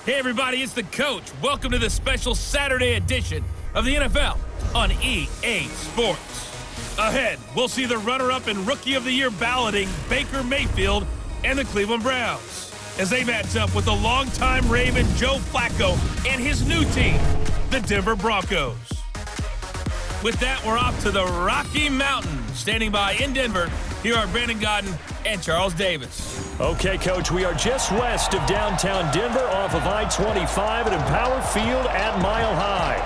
Hey everybody, it's the coach. Welcome to the special Saturday edition of the NFL on EA Sports. Ahead, we'll see the runner-up and Rookie of the Year balloting Baker Mayfield and the Cleveland Browns as they match up with the longtime Raven Joe Flacco and his new team, the Denver Broncos. With that, we're off to the Rocky Mountains. Standing by in Denver, here are Brandon Godden and Charles Davis. Okay, Coach, we are just west of downtown Denver off of I-25 at Empower Field at Mile High.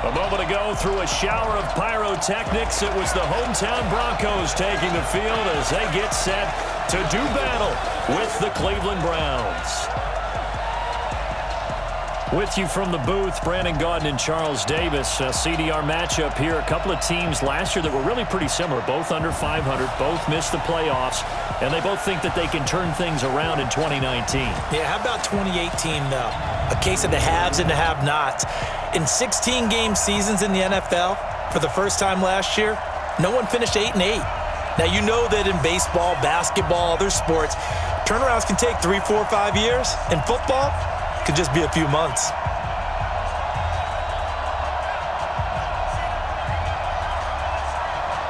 A moment ago, through a shower of pyrotechnics, it was the hometown Broncos taking the field as they get set to do battle with the Cleveland Browns. With you from the booth, Brandon Godden and Charles Davis. CDR matchup here. A couple of teams last year that were really pretty similar. Both under 500, both missed the playoffs, and they both think that they can turn things around in 2019. Yeah, how about 2018, though? A case of the haves and the have-nots. In 16-game seasons in the NFL, for the first time last year, no one finished 8-8. Now, you know that in baseball, basketball, other sports, turnarounds can take 3, 4, 5 years. In football, could just be a few months.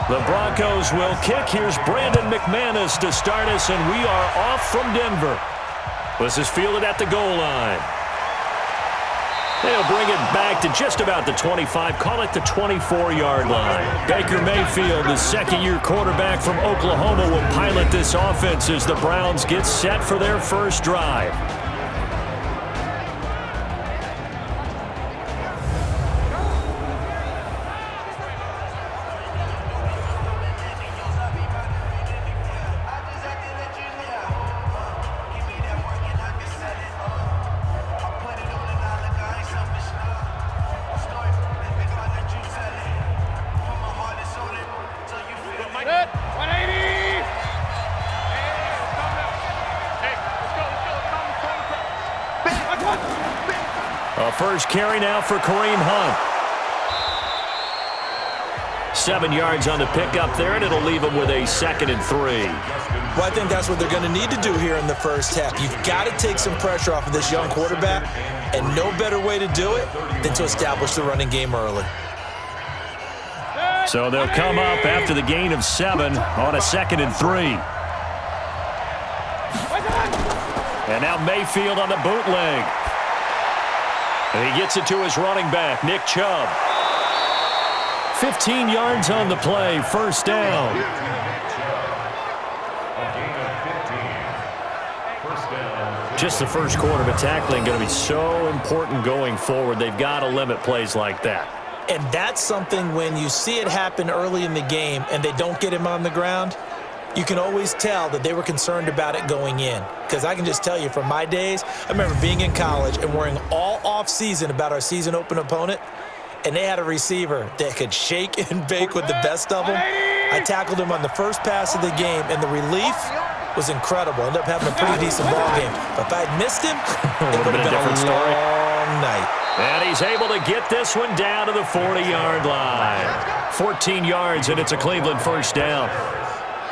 The Broncos will kick. Here's Brandon McManus to start us, and we are off from Denver. This is fielded at the goal line. They'll bring it back to just about the 25, call it the 24-yard line. Baker Mayfield, the second-year quarterback from Oklahoma, will pilot this offense as the Browns get set for their first drive. First carry now for Kareem Hunt. 7 yards on the pickup there, and it'll leave him with a 2nd and 3. Well, I think that's what they're going to need to do here in the first half. You've got to take some pressure off of this young quarterback, and no better way to do it than to establish the running game early. So they'll come up after the gain of 7 on a 2nd and 3. And now Mayfield on the bootleg. And he gets it to his running back, Nick Chubb. 15 yards on the play, first down. Just the first quarter, but tackling going to be so important going forward. They've got to limit plays like that. And that's something when you see it happen early in the game and they don't get him on the ground, you can always tell that they were concerned about it going in. Because I can just tell you from my days, I remember being in college and worrying all off-season about our season open opponent, and they had a receiver that could shake and bake with the best of them. I tackled him on the first pass of the game, and the relief was incredible. Ended up having a pretty decent ball game. But if I had missed him, it would have been a different story. long night. And he's able to get this one down to the 40-yard line. 14 yards, and it's a Cleveland first down.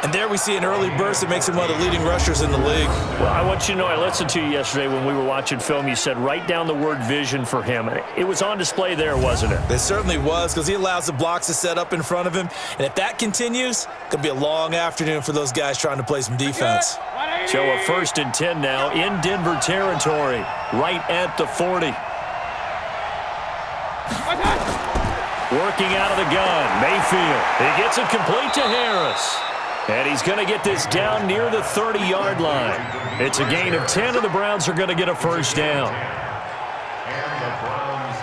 And there we see an early burst that makes him one of the leading rushers in the league. Well, I want you to know, I listened to you yesterday when we were watching film. You said write down the word vision for him. It was on display there, wasn't it? It certainly was, because he allows the blocks to set up in front of him. And if that continues, it's going to be a long afternoon for those guys trying to play some defense. So a 1st and 10 now in Denver territory, right at the 40. Working out of the gun, Mayfield. He gets it complete to Harris. And he's going to get this down near the 30-yard line. It's a gain of 10, and the Browns are going to get a first down.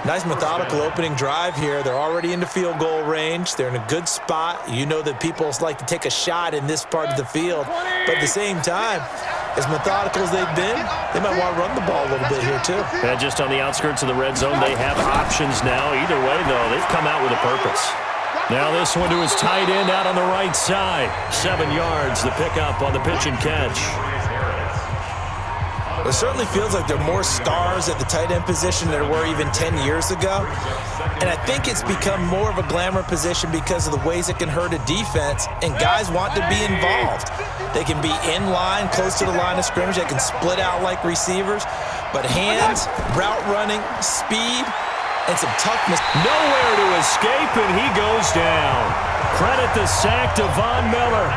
Nice methodical opening drive here. They're already into field goal range. They're in a good spot. You know that people like to take a shot in this part of the field. But at the same time, as methodical as they've been, they might want to run the ball a little bit here too. And just on the outskirts of the red zone, they have options now. Either way, though, they've come out with a purpose. Now this one to his tight end out on the right side. 7 yards, the pickup on the pitch and catch. It certainly feels like there are more stars at the tight end position than there were even 10 years ago. And I think it's become more of a glamour position because of the ways it can hurt a defense, and guys want to be involved. They can be in line, close to the line of scrimmage. They can split out like receivers. But hands, route running, speed, and some toughness. Nowhere to escape, and he goes down. Credit the sack to Von Miller.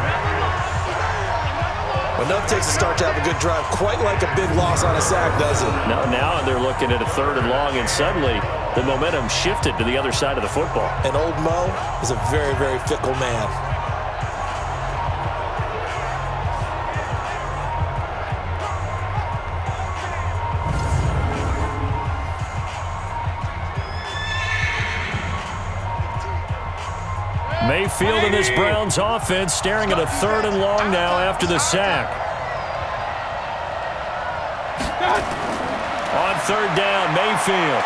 Well, nothing takes a start to have a good drive, quite like a big loss on a sack, does it? Now they're looking at a 3rd and long, and suddenly the momentum shifted to the other side of the football. And old Mo is a very, very fickle man. Mayfield and this Browns offense staring at a 3rd and long now after the sack. On 3rd down, Mayfield.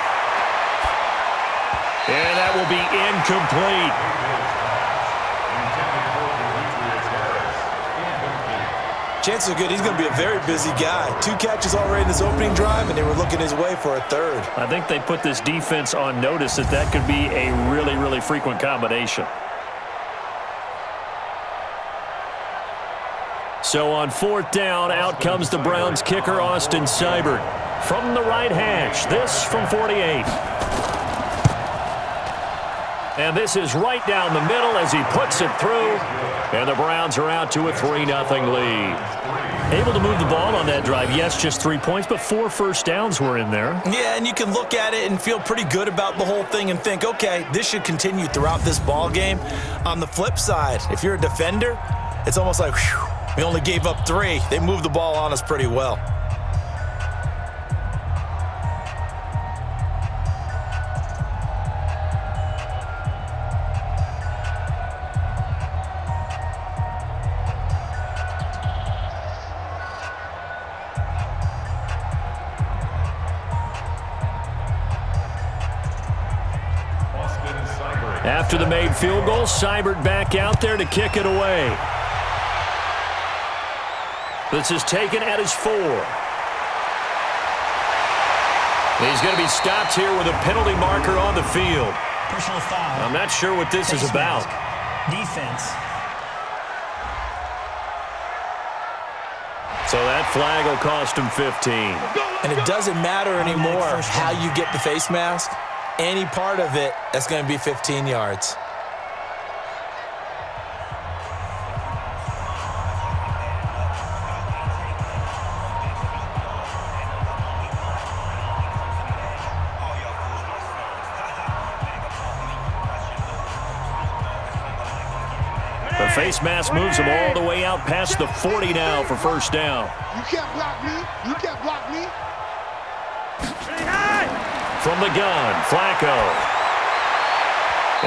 And that will be incomplete. Chances are good he's going to be a very busy guy. 2 catches already in his opening drive, and they were looking his way for a 3rd. I think they put this defense on notice that could be a really, really frequent combination. So on 4th down, out comes the Browns kicker, Austin Seibert. From the right hash, this from 48. And this is right down the middle as he puts it through. And the Browns are out to a 3-0 lead. Able to move the ball on that drive. Yes, just 3 points, but 4 first downs were in there. Yeah, and you can look at it and feel pretty good about the whole thing and think, okay, this should continue throughout this ball game. On the flip side, if you're a defender, it's almost like, whew, we only gave up 3. They moved the ball on us pretty well. After the made field goal, Seibert back out there to kick it away. This is taken at his 4. He's going to be stopped here with a penalty marker on the field. Personal foul. I'm not sure what this is about. Defense. So that flag will cost him 15. And it doesn't matter anymore how you get the face mask. Any part of it, that's going to be 15 yards. The face mask moves him all the way out past the 40 now for first down. You can't block me. You can't block me. From the gun, Flacco.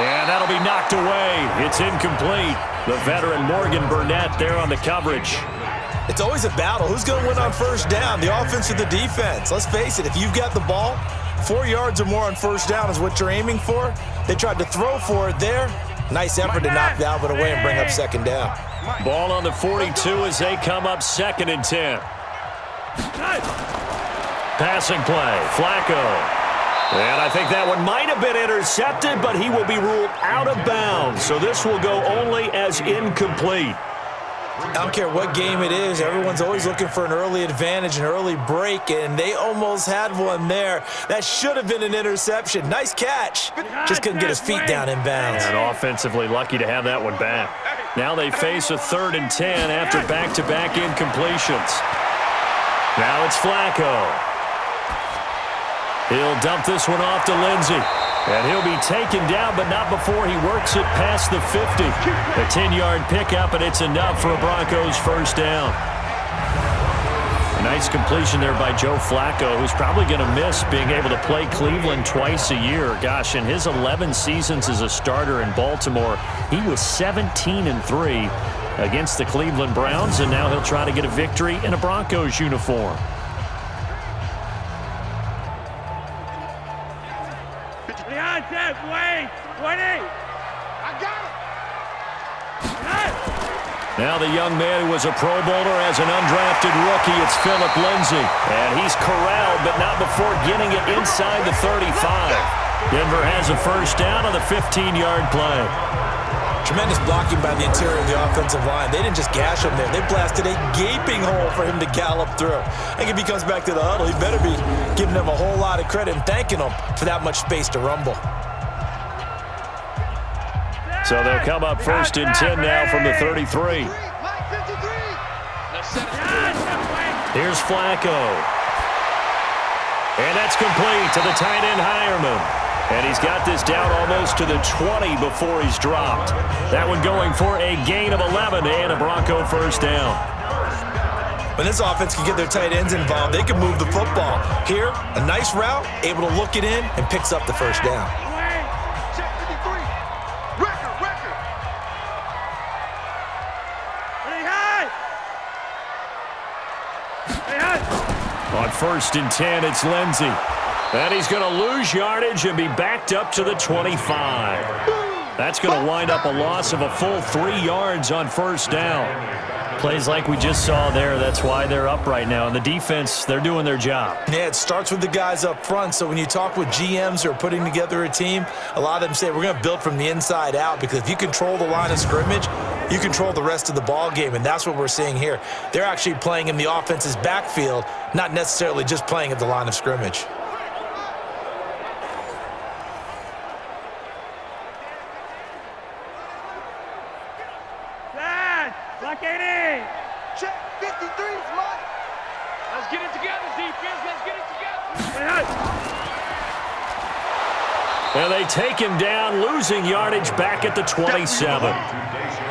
And that'll be knocked away. It's incomplete. The veteran Morgan Burnett there on the coverage. It's always a battle. Who's going to win on first down, the offense or the defense? Let's face it, if you've got the ball, 4 yards or more on first down is what you're aiming for. They tried to throw for it there. Nice effort to knock that one away and bring up second down. Ball on the 42 as they come up 2nd and 10. Passing play, Flacco. And I think that one might have been intercepted, but he will be ruled out of bounds. So this will go only as incomplete. I don't care what game it is. Everyone's always looking for an early advantage, an early break, and they almost had one there. That should have been an interception. Nice catch. Just couldn't get his feet down in bounds. And offensively lucky to have that one back. Now they face a 3rd and 10 after back-to-back incompletions. Now it's Flacco. He'll dump this one off to Lindsey. And he'll be taken down, but not before he works it past the 50. A 10-yard pickup, and it's enough for a Broncos first down. A nice completion there by Joe Flacco, who's probably going to miss being able to play Cleveland twice a year. Gosh, in his 11 seasons as a starter in Baltimore, he was 17-3 against the Cleveland Browns, and now he'll try to get a victory in a Broncos uniform. Now the young man who was a Pro Bowler as an undrafted rookie, it's Phillip Lindsay. And he's corralled, but not before getting it inside the 35. Denver has a first down on the 15-yard play. Tremendous blocking by the interior of the offensive line. They didn't just gash him there. They blasted a gaping hole for him to gallop through. I think if he comes back to the huddle, he better be giving them a whole lot of credit and thanking them for that much space to rumble. So they'll come up 1st and 10 now from the 33. Here's Flacco. And that's complete to the tight end Hireman. And he's got this down almost to the 20 before he's dropped. That one going for a gain of 11 and a Bronco first down. When this offense can get their tight ends involved, they can move the football. Here, a nice route, able to look it in, and picks up the first down. On 1st and 10, it's Lindsey. And he's going to lose yardage and be backed up to the 25. That's going to wind up a loss of a full 3 yards on first down. Plays like we just saw there, that's why they're up right now. And the defense, they're doing their job. Yeah, it starts with the guys up front. So when you talk with GMs who are putting together a team, a lot of them say we're going to build from the inside out, because if you control the line of scrimmage, you control the rest of the ball game, and that's what we're seeing here. They're actually playing in the offense's backfield, not necessarily just playing at the line of scrimmage. Check 53, Mike. Let's get it together, defense. Let's get it together. And they take him down, losing yardage back at the 27.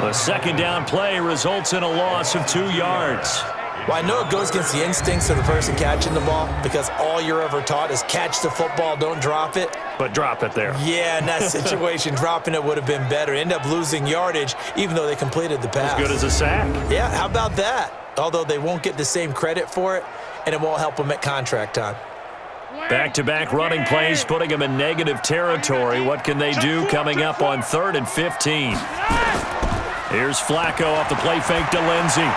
A second down play results in a loss of 2 yards. Well, I know it goes against the instincts of the person catching the ball, because all you're ever taught is catch the football, don't drop it. But drop it there. Yeah, in that situation, dropping it would have been better. End up losing yardage, even though they completed the pass. As good as a sack. Yeah, how about that? Although they won't get the same credit for it, and it won't help them at contract time. Back-to-back running plays, putting them in negative territory. What can they do coming up on 3rd and 15? Here's Flacco off the play fake to Lindsey.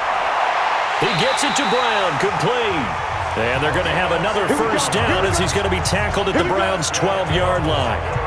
He gets it to Brown, complete. And they're going to have another first down as he's going to be tackled at the Browns' 12-yard line.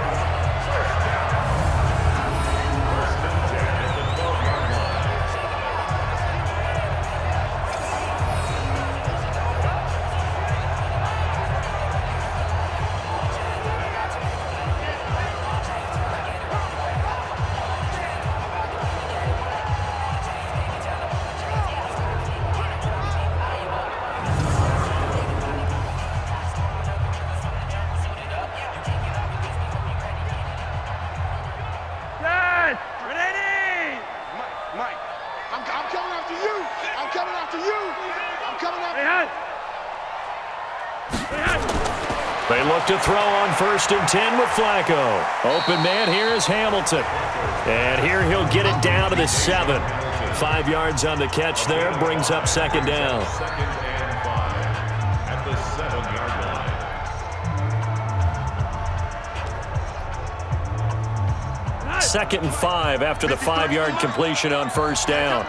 They look to throw on 1st and 10 with Flacco. Open man here is Hamilton. And here he'll get it down to the 7. 5 yards on the catch there, brings up second down. At the 7-yard line. 2nd and 5 after the 5-yard completion on first down.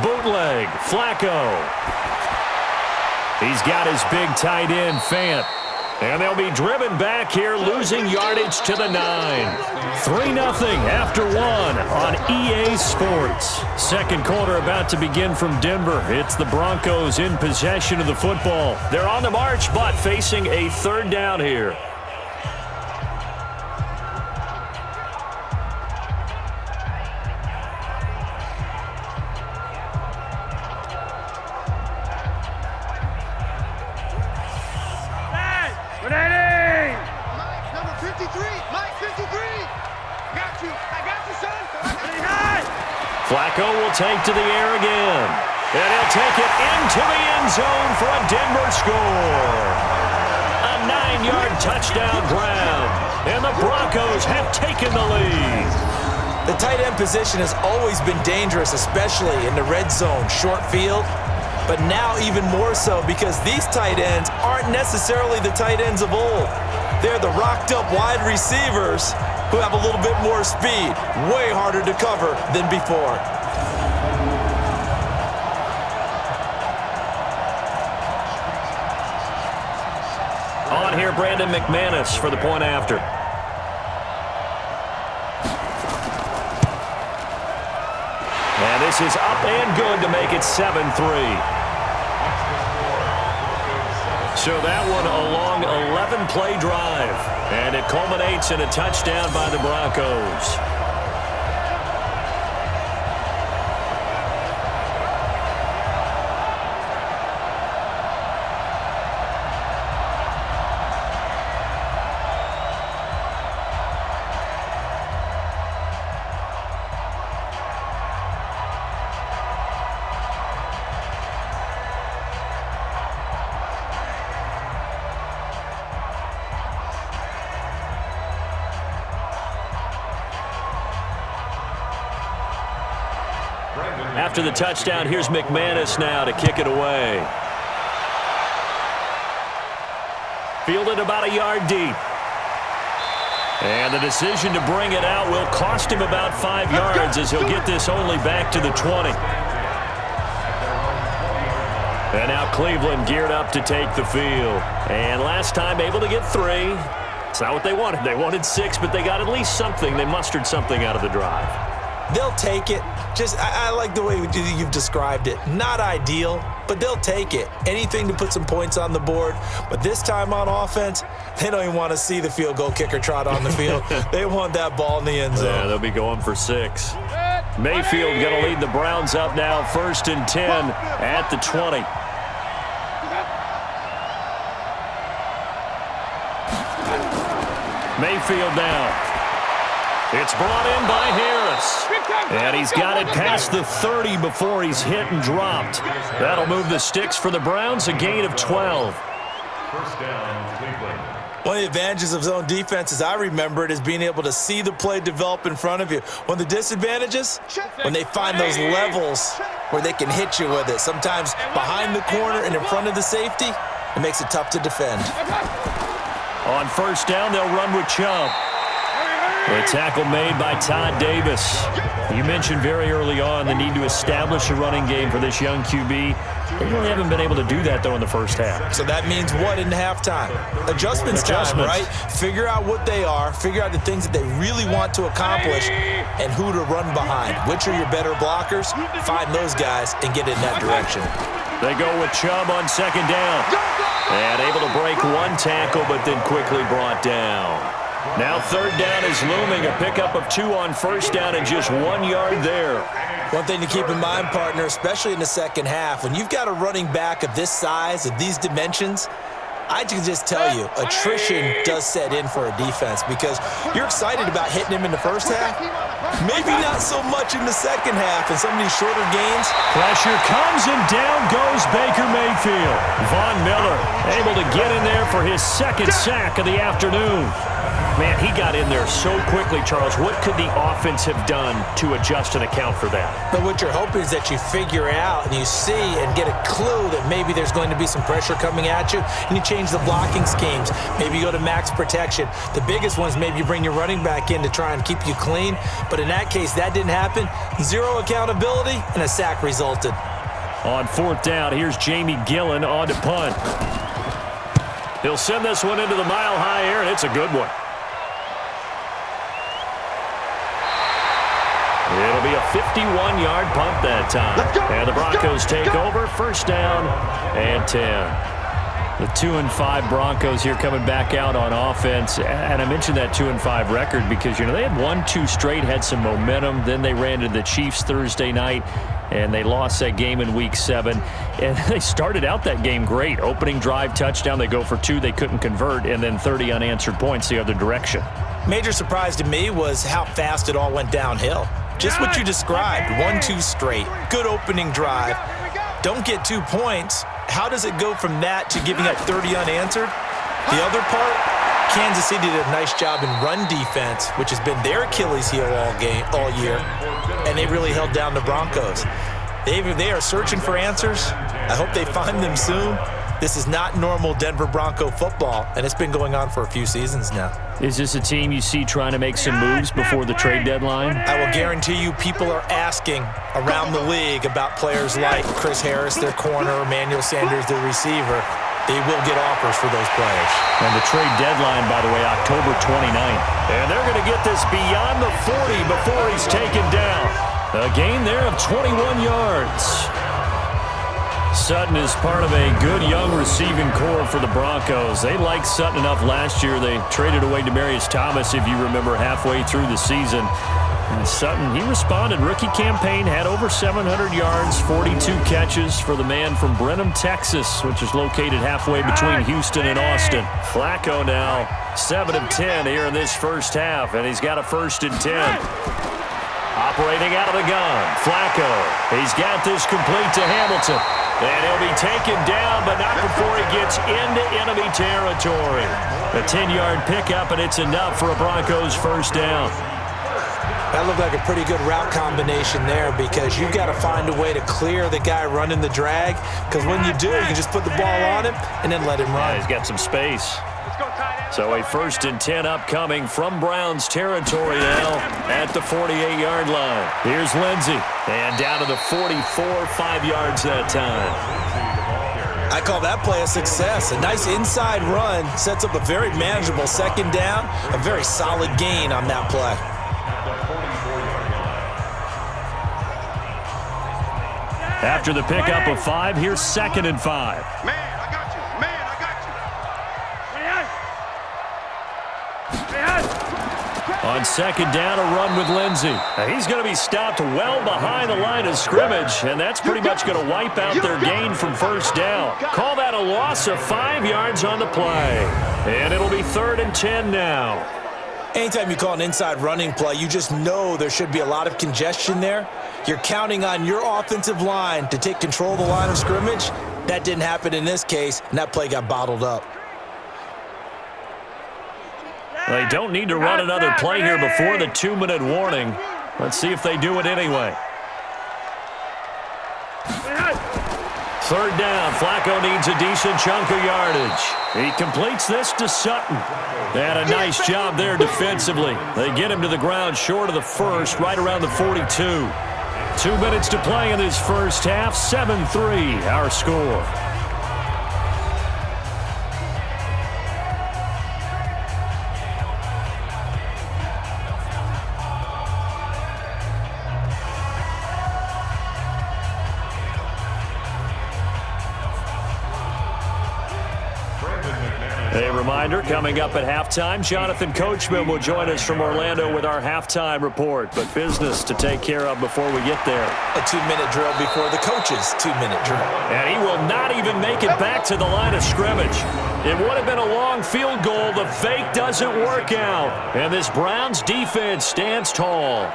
Bootleg, Flacco. He's got his big tight end, Fant. And they'll be driven back here, losing yardage to the 9. 3-0 after 1 on EA Sports. Second quarter about to begin from Denver. It's the Broncos in possession of the football. They're on the march, but facing a 3rd down here. Flacco will take to the air again. And he'll take it into the end zone for a Denver score. A 9-yard touchdown grab. And the Broncos have taken the lead. The tight end position has always been dangerous, especially in the red zone, short field. But now even more so, because these tight ends aren't necessarily the tight ends of old. They're the rocked-up wide receivers who have a little bit more speed, way harder to cover than before. On here here, Brandon McManus for the point after. And this is up and good to make it 7-3. So that one a long 11-play drive, and it culminates in a touchdown by the Broncos. After the touchdown, here's McManus now to kick it away. Fielded about a yard deep. And the decision to bring it out will cost him about 5 yards as he'll get this only back to the 20. And now Cleveland geared up to take the field. And last time able to get 3. It's not what they wanted. They wanted 6, but they got at least something. They mustered something out of the drive. They'll take it. I like the way you've described it. Not ideal, but they'll take it. Anything to put some points on the board. But this time on offense, they don't even want to see the field goal kicker trot on the field. They want that ball in the end zone. Yeah, they'll be going for 6. Mayfield going to lead the Browns up now, 1st and 10 at the 20. Mayfield now. It's brought in by Harris. And he's got it past the 30 before he's hit and dropped. That'll move the sticks for the Browns, a gain of 12. First down, Cleveland. One of the advantages of zone defense, as I remember it, is being able to see the play develop in front of you. One of the disadvantages, when they find those levels where they can hit you with it. Sometimes behind the corner and in front of the safety, it makes it tough to defend. On first down, they'll run with Chubb. A tackle made by Todd Davis. You mentioned very early on the need to establish a running game for this young QB. They really haven't been able to do that, though, in the first half. So that means what in halftime? Adjustments time, right? Figure out what they are, figure out the things that they really want to accomplish, and who to run behind. Which are your better blockers? Find those guys and get in that direction. They go with Chubb on second down. And able to break one tackle, but then quickly brought down. Now third down is looming, a pickup of 2 on first down and just 1 yard there. One thing to keep in mind, partner, especially in the second half, when you've got a running back of this size, of these dimensions, I can just tell you, attrition does set in for a defense because you're excited about hitting him in the first half. Maybe not so much in the second half in some of these shorter gains. Pressure comes and down goes Baker Mayfield. Von Miller able to get in there for his second sack of the afternoon. Man, he got in there so quickly, Charles. What could the offense have done to adjust and account for that? But what you're hoping is that you figure out and you see and get a clue that maybe there's going to be some pressure coming at you, and you change the blocking schemes. Maybe you go to max protection. The biggest one is maybe you bring your running back in to try and keep you clean. But in that case, that didn't happen. 0 accountability, and a sack resulted. On fourth down, here's Jamie Gillen on to punt. He'll send this one into the mile-high air, and it's a good one. It'll be a 51-yard punt that time. And the Broncos take over, first down and 10. The 2-5 Broncos here coming back out on offense. And I mentioned that 2-5 record because, you know, they had 1-2 straight, had some momentum. Then they ran into the Chiefs Thursday night, and they lost that game in Week 7. And they started out that game great. Opening drive, touchdown. They go for 2. They couldn't convert. And then 30 unanswered points the other direction. Major surprise to me was how fast it all went downhill. Just what you described, 1-2 straight, good opening drive. Don't get 2 points. How does it go from that to giving up 30 unanswered? The other part, Kansas City did a nice job in run defense, which has been their Achilles heel all year, and they really held down the Broncos. They are searching for answers. I hope they find them soon. This is not normal Denver Bronco football, and it's been going on for a few seasons now. Is this a team you see trying to make some moves before the trade deadline? I will guarantee you people are asking around the league about players like Chris Harris, their corner, Emmanuel Sanders, their receiver. they will get offers for those players. And the trade deadline, by the way, October 29th. And they're going to get this beyond the 40 before he's taken down. A gain there of 21 yards. Sutton is part of a good young receiving core for the Broncos. They liked Sutton enough last year. They traded away Demaryius Thomas, if you remember, halfway through the season. And Sutton, he responded. Rookie campaign, had over 700 yards, 42 catches for the man from Brenham, Texas, which is located halfway between Houston and Austin. Flacco now 7 of 10 here in this first half, and he's got a 1st and 10. Operating out of the gun, Flacco. He's got this complete to Hamilton. And he'll be taken down, but not before he gets into enemy territory. A 10-yard pickup, and it's enough for a Broncos 1st down. That looked like a pretty good route combination there, because you've got to find a way to clear the guy running the drag, because when you do, you can just put the ball on him and then let him run. Yeah, he's got some space. So a 1st and 10 upcoming from Browns territory now at the 48-yard line. Here's Lindsey, and down to the 44, 5 yards that time. I call that play a success. A nice inside run sets up a very manageable 2nd down, a very solid gain on that play. After the pickup of 5, here's 2nd and 5. Man, I got you. Man, I got you. On 2nd down, a run with Lindsey. Now he's going to be stopped well behind the line of scrimmage, and that's pretty much going to wipe out their gain from 1st down. Call that a loss of 5 yards on the play. And it'll be 3rd and 10 now. Anytime you call an inside running play, you just know there should be a lot of congestion there. You're counting on your offensive line to take control of the line of scrimmage. That didn't happen in this case, and that play got bottled up. They don't need to run another play here before the 2-minute warning. Let's see if they do it anyway. 3rd down. Flacco needs a decent chunk of yardage. He completes this to Sutton. And a nice job there defensively. They get him to the ground short of the 1st, right around the 42. 2 minutes to play in this first half. 7-3 our score. A reminder, coming up at halftime, Jonathan Coachman will join us from Orlando with our halftime report. But business to take care of before we get there. A 2-minute drill before the coach's 2-minute drill. And he will not even make it back to the line of scrimmage. It would have been a long field goal. The fake doesn't work out. And this Browns defense stands tall.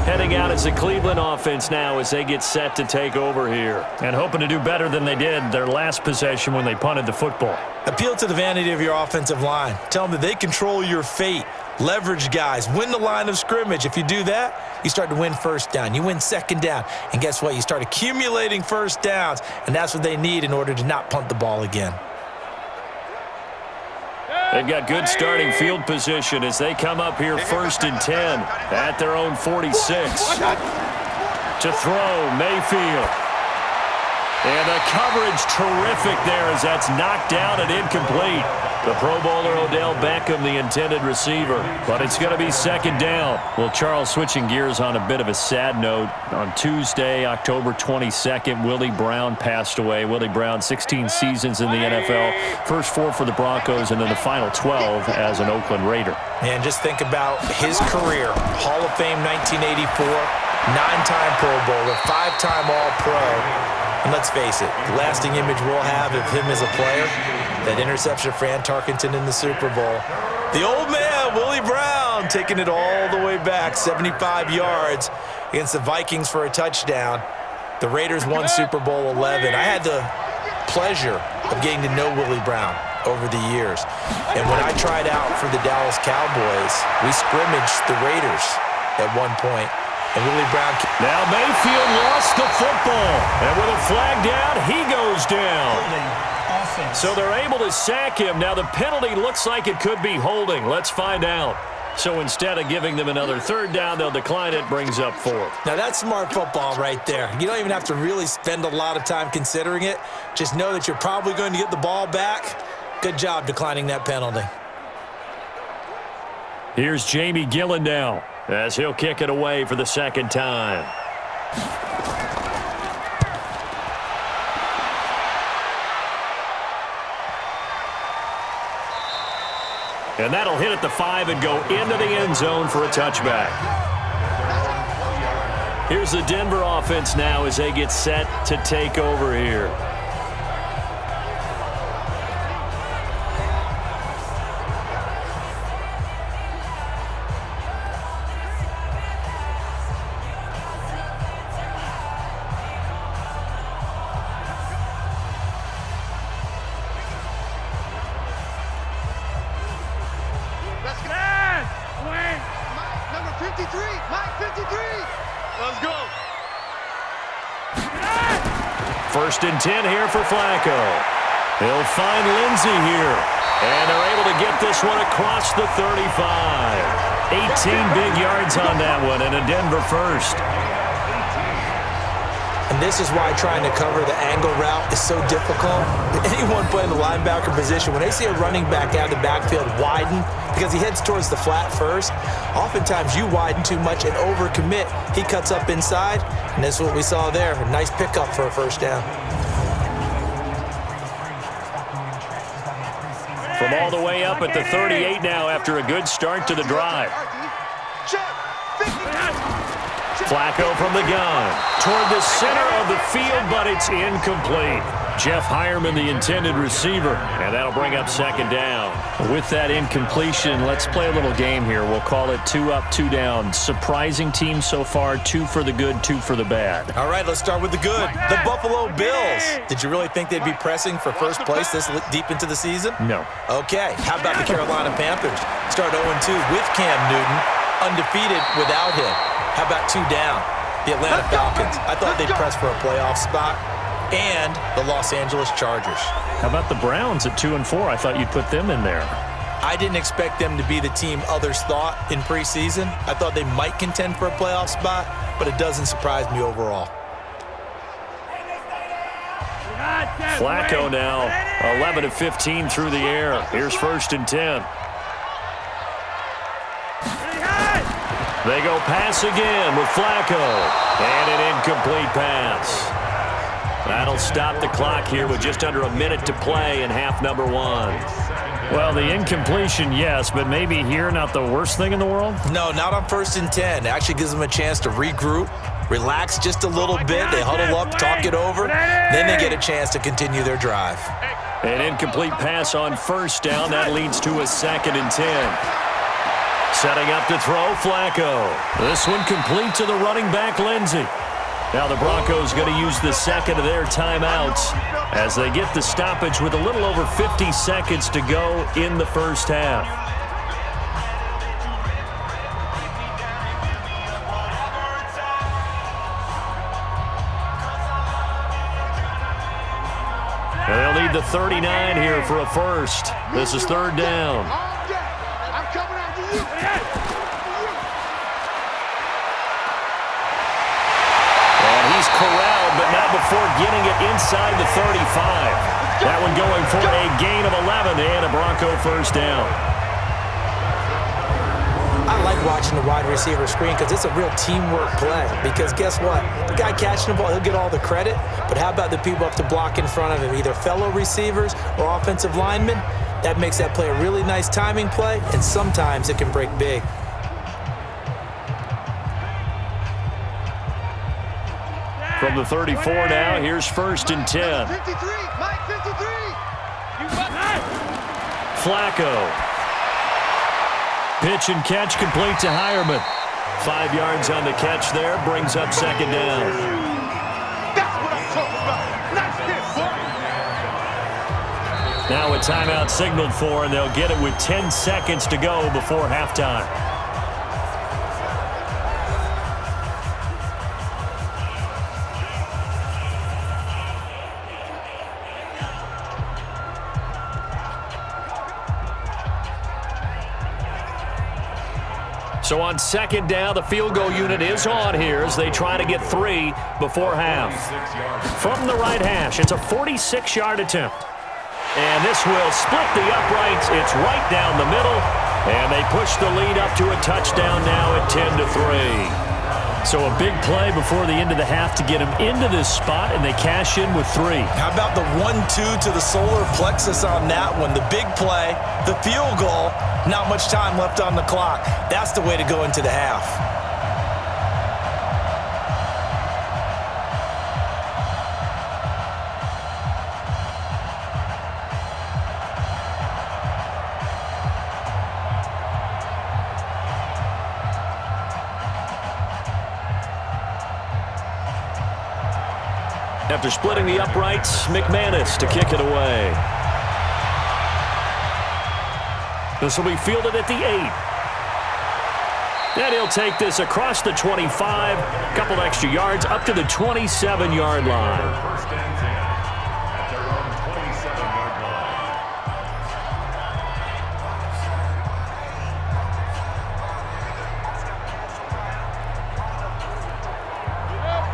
Heading out as the Cleveland offense now as they get set to take over here. And hoping to do better than they did their last possession when they punted the football. Appeal to the vanity of your offensive line. Tell them that they control your fate. Leverage guys. Win the line of scrimmage. If you do that, you start to win 1st down. You win 2nd down. And guess what? You start accumulating 1st downs. And that's what they need in order to not punt the ball again. They've got good starting field position as they come up here 1st and 10 at their own 46. To throw, Mayfield. And the coverage terrific there as that's knocked down and incomplete. The Pro Bowler Odell Beckham, the intended receiver. But it's going to be 2nd down. Well, Charles, switching gears on a bit of a sad note. On Tuesday, October 22nd, Willie Brown passed away. Willie Brown, 16 seasons in the NFL. First 4 for the Broncos and then the final 12 as an Oakland Raider. Man, just think about his career. Hall of Fame 1984, 9-time Pro Bowler, 5-time All-Pro. And let's face it, the lasting image we'll have of him as a player, that interception for Fran Tarkenton in the Super Bowl. The old man, Willie Brown, taking it all the way back, 75 yards against the Vikings for a touchdown. The Raiders won Super Bowl 11. I had the pleasure of getting to know Willie Brown over the years. And when I tried out for the Dallas Cowboys, we scrimmaged the Raiders at one point. And Willie Brown. Now Mayfield lost the football. And with a flag down, he goes down. So they're able to sack him. Now the penalty looks like it could be holding. Let's find out. So instead of giving them another third down, they'll decline it, brings up fourth. Now, that's smart football right there. You don't even have to really spend a lot of time considering it. Just know that you're probably going to get the ball back. Good job declining that penalty. Here's Jamie Gillen now as he'll kick it away for the second time. And that'll hit at the 5 and go into the end zone for a touchback. Here's the Denver offense now as they get set to take over here. First and 10 here for Flacco. He'll find Lindsey here. And they're able to get this one across the 35. 18 big yards on that one and a Denver first. And this is why trying to cover the angle route is so difficult. Anyone playing the linebacker position, when they see a running back out of the backfield widen, because he heads towards the flat first, oftentimes you widen too much and overcommit. He cuts up inside, and that's what we saw there. A nice pickup for a first down. From all the way up at the 38 now after a good start to the drive. Flacco from the gun toward the center of the field, but it's incomplete. Jeff Hireman, the intended receiver, and that'll bring up second down. With that incompletion, let's play a little game here. We'll call it 2 up, 2 down. Surprising team so far, 2 for the good, 2 for the bad. All right, let's start with the good. The Buffalo Bills. Did you really think they'd be pressing for first place this deep into the season? No. Okay, how about the Carolina Panthers? Start 0-2 with Cam Newton, undefeated without him. How about 2 down? The Atlanta Falcons. I thought they'd press for a playoff spot. And the Los Angeles Chargers. How about the Browns at 2 and 4? I thought you'd put them in there. I didn't expect them to be the team others thought in preseason. I thought they might contend for a playoff spot, but it doesn't surprise me overall. Flacco now 11 of 15 through the air. Here's first and 10. They go pass again with Flacco. And an incomplete pass. That'll stop the clock here with just under a minute to play in half number 1. Well, the incompletion, yes, but maybe here not the worst thing in the world? No, not on first and 10. It actually gives them a chance to regroup, relax just a little bit. They huddle up, talk it over. Then they get a chance to continue their drive. An incomplete pass on first down. That leads to a second and 10. Setting up to throw, Flacco. This one complete to the running back, Lindsey. Now the Broncos going to use the second of their timeouts as they get the stoppage with a little over 50 seconds to go in the first half. And they'll need the 39 here for a first. This is third down. I'm coming after you. He's corralled, but not before getting it inside the 35. That one going for a gain of 11 and a Bronco first down. I like watching the wide receiver screen because it's a real teamwork play. Because guess what? The guy catching the ball, he'll get all the credit. But how about the people up to block in front of him, either fellow receivers or offensive linemen? That makes that play a really nice timing play, and sometimes it can break big. From the 34 now, here's first and 10. 53, Mike 53. Flacco. Pitch and catch complete to Hireman. 5 yards on the catch there, brings up second down. That's what I'm talking about. Nice hit, boy. Now a timeout signaled for, and they'll get it with 10 seconds to go before halftime. So on second down, the field goal unit is on here as they try to get 3 before half. From the right hash, it's a 46-yard attempt. And this will split the uprights. It's right down the middle. And they push the lead up to a touchdown now at 10-3. So a big play before the end of the half to get them into this spot, and they cash in with 3. How about the 1-2 to the solar plexus on that one? The big play, the field goal, not much time left on the clock. That's the way to go into the half. After splitting the uprights, McManus to kick it away. This will be fielded at the 8. And he'll take this across the 25, a couple extra yards, up to the 27-yard line.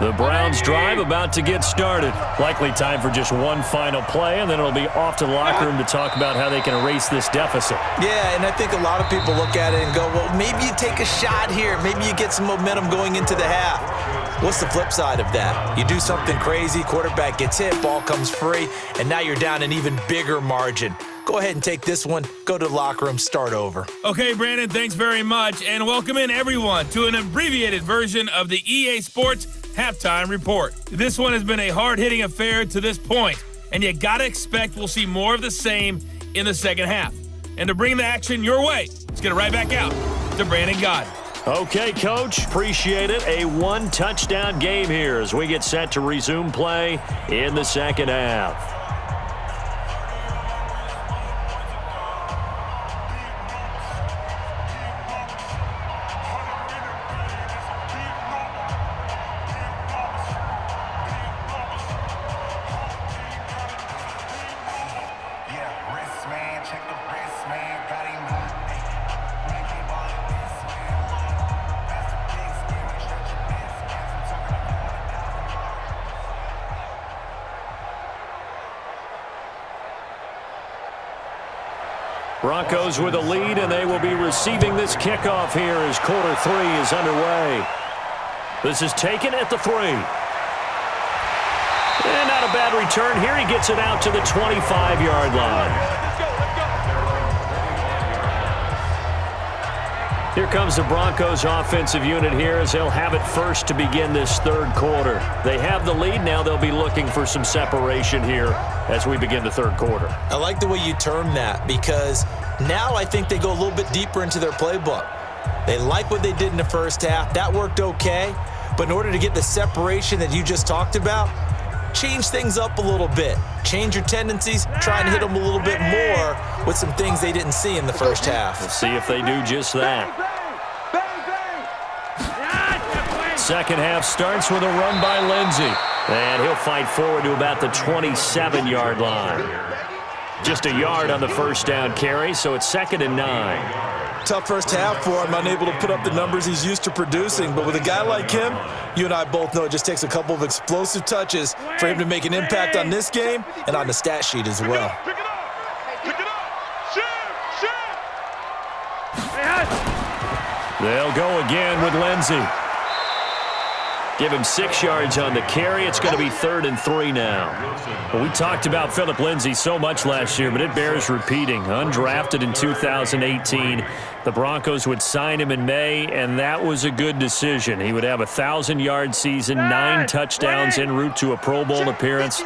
The Browns drive about to get started. Likely time for just one final play, and then it'll be off to the locker room to talk about how they can erase this deficit. Yeah, and I think a lot of people look at it and go, well, maybe you take a shot here. Maybe you get some momentum going into the half. What's the flip side of that? You do something crazy, quarterback gets hit, ball comes free, and now you're down an even bigger margin. Go ahead and take this one, go to the locker room, start over. Okay, Brandon, thanks very much, and welcome in everyone to an abbreviated version of the EA Sports Halftime Report. This one has been a hard-hitting affair to this point, and you gotta expect we'll see more of the same in the second half. And to bring the action your way, let's get it right back out to Brandon Gaudin. Okay, Coach, appreciate it. A one-touchdown game here as we get set to resume play in the second half. Broncos with a lead, and they will be receiving this kickoff here as quarter 3 is underway. This is taken at the 3. And not a bad return here. He gets it out to the 25-yard line. Here comes the Broncos offensive unit here as they'll have it first to begin this third quarter. They have the lead. Now they'll be looking for some separation here as we begin the third quarter. I like the way you term that because now I think they go a little bit deeper into their playbook. They like what they did in the first half. That worked okay. But in order to get the separation that you just talked about, change things up a little bit. Change your tendencies, try and hit them a little bit more with some things they didn't see in the first half. We'll see if they do just that. Second half starts with a run by Lindsey. And he'll fight forward to about the 27-yard line. Just a yard on the first down carry, so it's 2nd and 9. Tough first half for him, unable to put up the numbers he's used to producing. But with a guy like him, you and I both know it just takes a couple of explosive touches for him to make an impact on this game and on the stat sheet as well. Pick it up! Pick it up! Shoot! They'll go again with Lindsey. Give him 6 yards on the carry. It's going to be 3rd and 3 now. Well, we talked about Phillip Lindsay so much last year, but it bears repeating. Undrafted in 2018. The Broncos would sign him in May, and that was a good decision. He would have a 1,000-yard season, 9 touchdowns en route to a Pro Bowl appearance.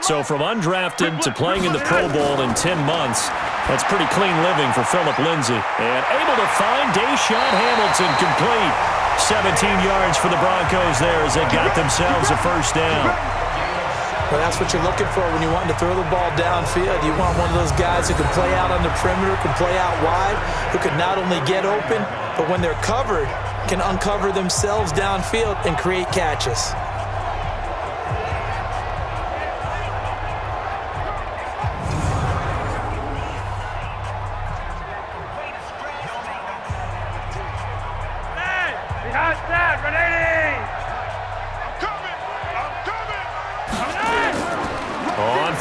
So from undrafted to playing in the Pro Bowl in 10 months, that's pretty clean living for Phillip Lindsay. And able to find Deshaun Hamilton complete. 17 yards for the Broncos there as they got themselves a first down. Well, that's what you're looking for when you want to throw the ball downfield. You want one of those guys who can play out on the perimeter, can play out wide, who can not only get open, but when they're covered, can uncover themselves downfield and create catches.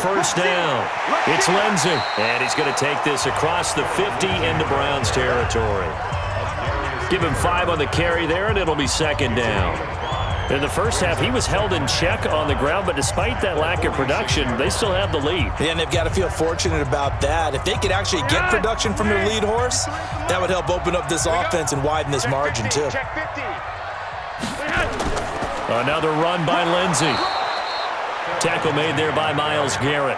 first down. It's Lindsey, and he's going to take this across the 50 into Browns territory. Give him 5 on the carry there, and it'll be second down. In the first half, he was held in check on the ground, but despite that lack of production, they still have the lead. Yeah, and they've got to feel fortunate about that. If they could actually get production from their lead horse, that would help open up this offense and widen this margin, too. Another run by Lindsey. Tackle made there by Myles Garrett.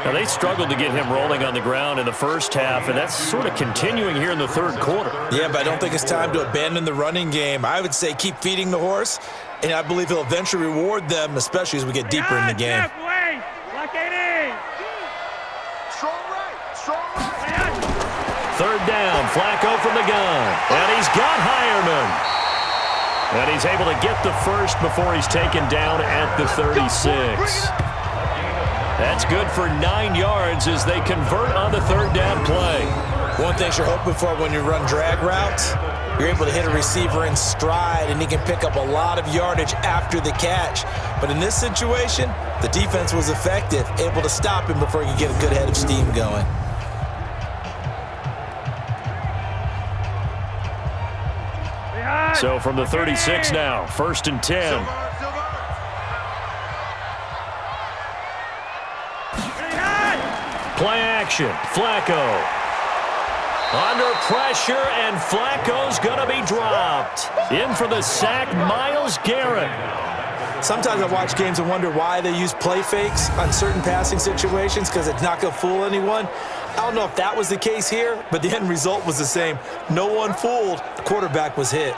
Now, they struggled to get him rolling on the ground in the first half, and that's sort of continuing here in the third quarter. Yeah, but I don't think it's time to abandon the running game. I would say keep feeding the horse, and I believe he'll eventually reward them, especially as we get deeper in the game. Third down, Flacco from the gun, and he's got Hireman. And he's able to get the first before he's taken down at the 36. That's good for 9 yards as they convert on the third down play. One thing you're hoping for when you run drag routes, you're able to hit a receiver in stride, and he can pick up a lot of yardage after the catch. But in this situation, the defense was effective, able to stop him before he could get a good head of steam going. So from the 36 now, 1st and 10. Play action, Flacco. Under pressure, and Flacco's going to be dropped. In for the sack, Myles Garrett. Sometimes I watch games and wonder why they use play fakes on certain passing situations, because it's not going to fool anyone. I don't know if that was the case here, but the end result was the same. No one fooled. The quarterback was hit.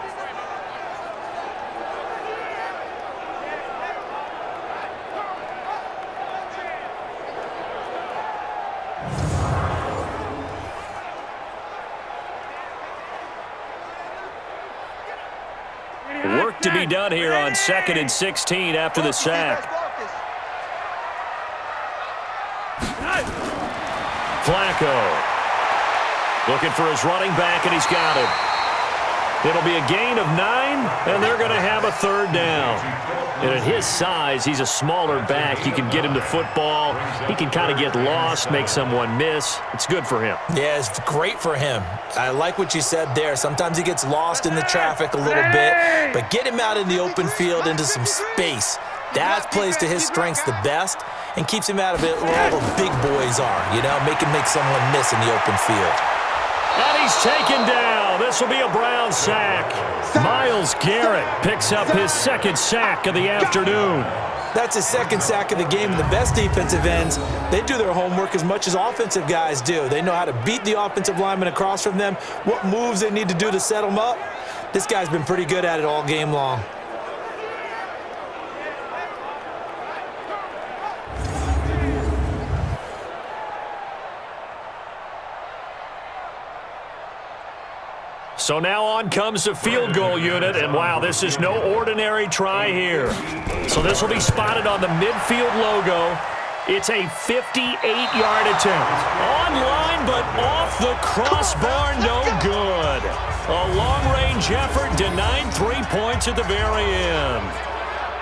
Work to be done here on 2nd and 16 after the sack. Flacco looking for his running back, and he's got him. It'll be a gain of 9, and they're going to have a third down. And at his size, he's a smaller back. You can get him to football. He can kind of get lost, make someone miss. It's good for him. Yeah, it's great for him. I like what you said there. Sometimes he gets lost in the traffic a little bit, but get him out in the open field into some space. That plays to his strengths the best and keeps him out of it where all the big boys are, you know, make someone miss in the open field. And he's taken down. This will be a Brown sack. Myles Garrett picks up his 2nd sack of the afternoon. That's his 2nd sack of the game. And the best defensive ends, they do their homework as much as offensive guys do. They know how to beat the offensive lineman across from them, what moves they need to do to set them up. This guy's been pretty good at it all game long. So now on comes the field goal unit, and wow, this is no ordinary try here. So this will be spotted on the midfield logo. It's a 58-yard attempt. On-line, but off the crossbar, no good. A long-range effort denied 3 points at the very end.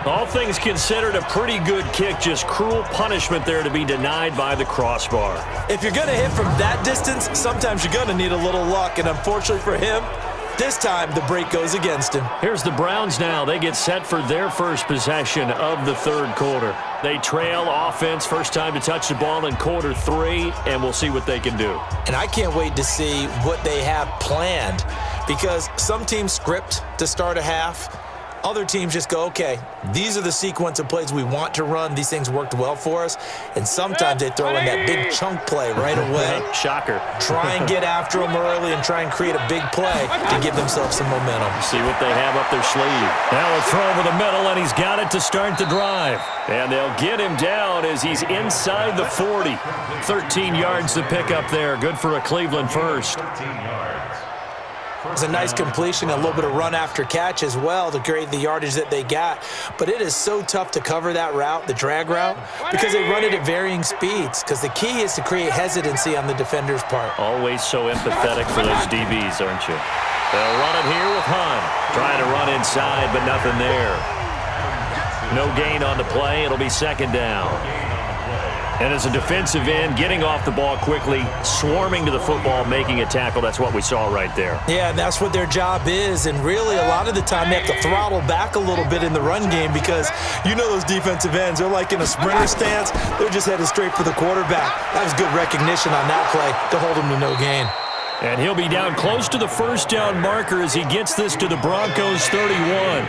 All things considered, a pretty good kick, just cruel punishment there to be denied by the crossbar. If you're going to hit from that distance, sometimes you're going to need a little luck, and unfortunately for him, this time the break goes against him. Here's the Browns now. They get set for their first possession of the third quarter. They trail offense, first time to touch the ball in quarter 3, and we'll see what they can do. And I can't wait to see what they have planned, because some teams script to start a half. Other teams just go, okay, these are the sequence of plays we want to run. These things worked well for us. And sometimes they throw in that big chunk play right away. Shocker. Try and get after them early and try and create a big play to give themselves some momentum. See what they have up their sleeve. Now a throw over the middle, and he's got it to start the drive. And they'll get him down as he's inside the 40. 13 yards to pick up there. Good for a Cleveland first. It's a nice completion, a little bit of run after catch as well to create the yardage that they got. But it is so tough to cover that route, the drag route, because they run it at varying speeds. Because the key is to create hesitancy on the defender's part. Always so empathetic for those DBs, aren't you? They'll run it here with Hunt. Trying to run inside, but nothing there. No gain on the play. It'll be second down. And as a defensive end, getting off the ball quickly, swarming to the football, making a tackle, that's what we saw right there. Yeah, and that's what their job is. And really, a lot of the time, they have to throttle back a little bit in the run game because you know those defensive ends, they're like in a sprinter stance. They're just headed straight for the quarterback. That was good recognition on that play to hold him to no gain. And he'll be down close to the first down marker as he gets this to the Broncos 31.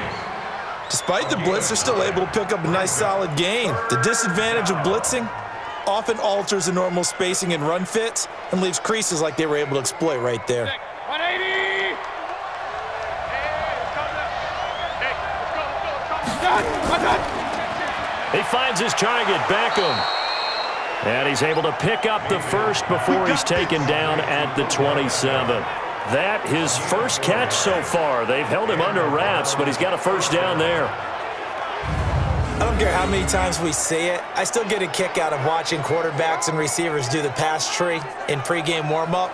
Despite the blitz, they're still able to pick up a nice, solid gain. The disadvantage of blitzing often alters the normal spacing and run fits and leaves creases like they were able to exploit right there. 180. He finds his target, Beckham. And he's able to pick up the first before he's taken down at the 27. That his first catch so far. They've held him under wraps, but he's got a first down there. I don't care how many times we say it, I still get a kick out of watching quarterbacks and receivers do the pass tree in pregame warm-up.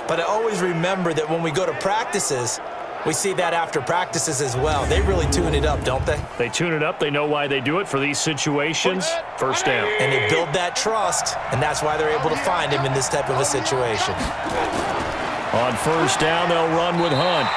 But I always remember that when we go to practices, we see that after practices as well. They really tune it up, don't they? They tune it up. They know why they do it for these situations. First down. And they build that trust, and that's why they're able to find him in this type of a situation. On first down, they'll run with Hunt.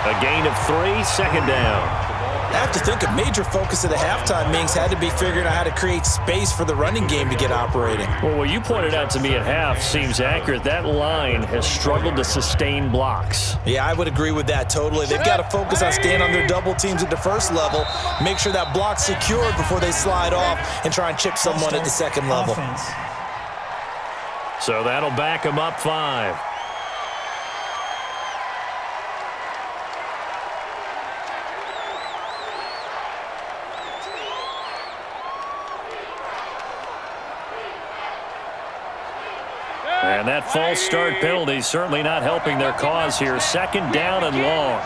A gain of 3, second down. I have to think a major focus of the halftime meetings had to be figuring out how to create space for the running game to get operating. Well, what you pointed out to me at half seems accurate. That line has struggled to sustain blocks. Yeah, I would agree with that totally. They've got to focus on staying on their double teams at the first level, make sure that block's secured before they slide off and try and chip someone at the second level. Offense. So that'll back them up 5. And that false start penalty certainly not helping their cause here. Second down and long.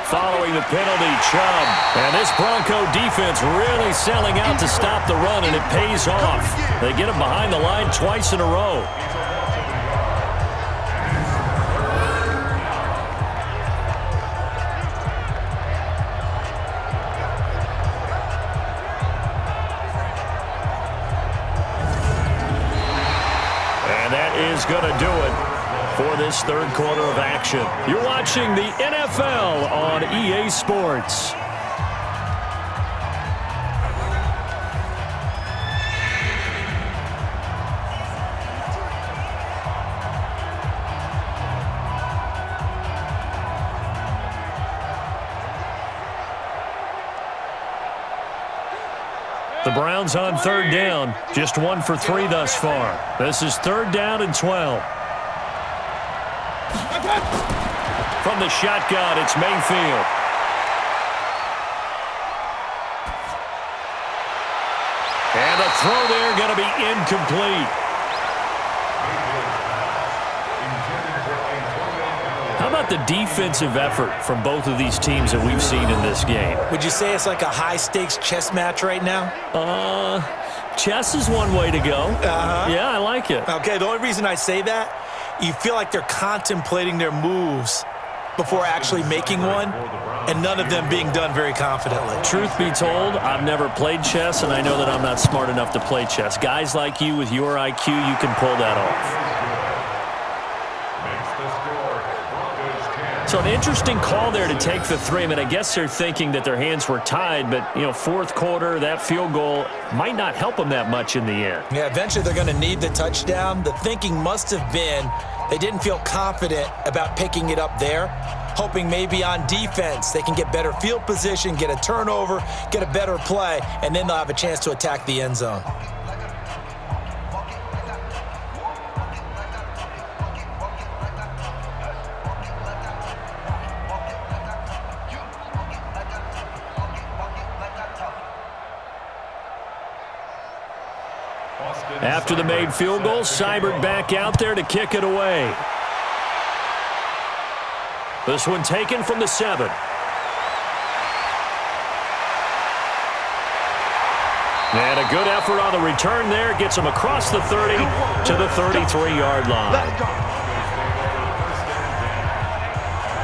Following the penalty, Chubb. And this Bronco defense really selling out to stop the run, and it pays off. They get him behind the line twice in a row. Is going to do it for this third quarter of action. You're watching the NFL on EA Sports. The Browns on third down, just 1 for 3 thus far. This is third down and 12. From the shotgun, it's Mayfield. And the throw there going to be incomplete. How about the defensive effort from both of these teams that we've seen in this game? Would you say it's like a high-stakes chess match right now? Chess is one way to go. Yeah, I like it. Okay, the only reason I say that, you feel like they're contemplating their moves before actually making one, and none of them being done very confidently. Truth be told, I've never played chess, and I know that I'm not smart enough to play chess. Guys like you with your IQ, you can pull that off. So an interesting call there to take the 3. I mean, I guess they're thinking that their hands were tied, but, you know, fourth quarter, that field goal might not help them that much in the end. Yeah, eventually they're going to need the touchdown. The thinking must have been they didn't feel confident about picking it up there, hoping maybe on defense they can get better field position, get a turnover, get a better play, and then they'll have a chance to attack the end zone. After the made field goal, Seibert back out there to kick it away. This one taken from the 7. And a good effort on the return there. Gets him across the 30 to the 33-yard line.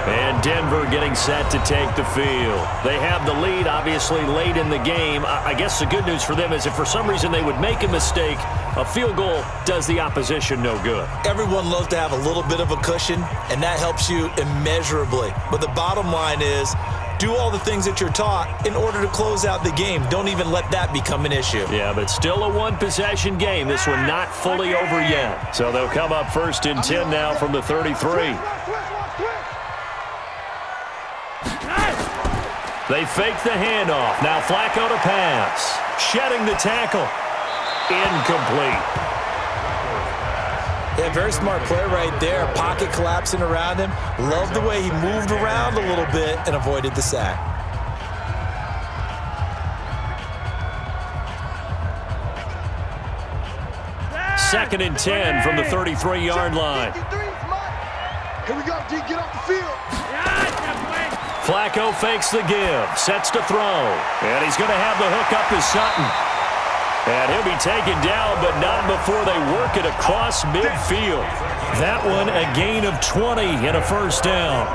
And Denver getting set to take the field. They have the lead, obviously, late in the game. I guess the good news for them is if for some reason they would make a mistake, a field goal does the opposition no good. Everyone loves to have a little bit of a cushion, and that helps you immeasurably. But the bottom line is, do all the things that you're taught in order to close out the game. Don't even let that become an issue. Yeah, but still a one-possession game. This one not fully over yet. So they'll come up 1st and 10 now from the 33. They fake the handoff. Now Flacco to pass. Shedding the tackle. Incomplete. Yeah, very smart play right there. Pocket collapsing around him. Loved the way he moved around a little bit and avoided the sack. Second and 10 from the 33-yard line. Here we go, D. Get off the field. Flacco fakes the give. Sets to throw. And he's going to have the hook up to Sutton. And he'll be taken down, but not before they work it across midfield. That one a gain of 20 and a first down.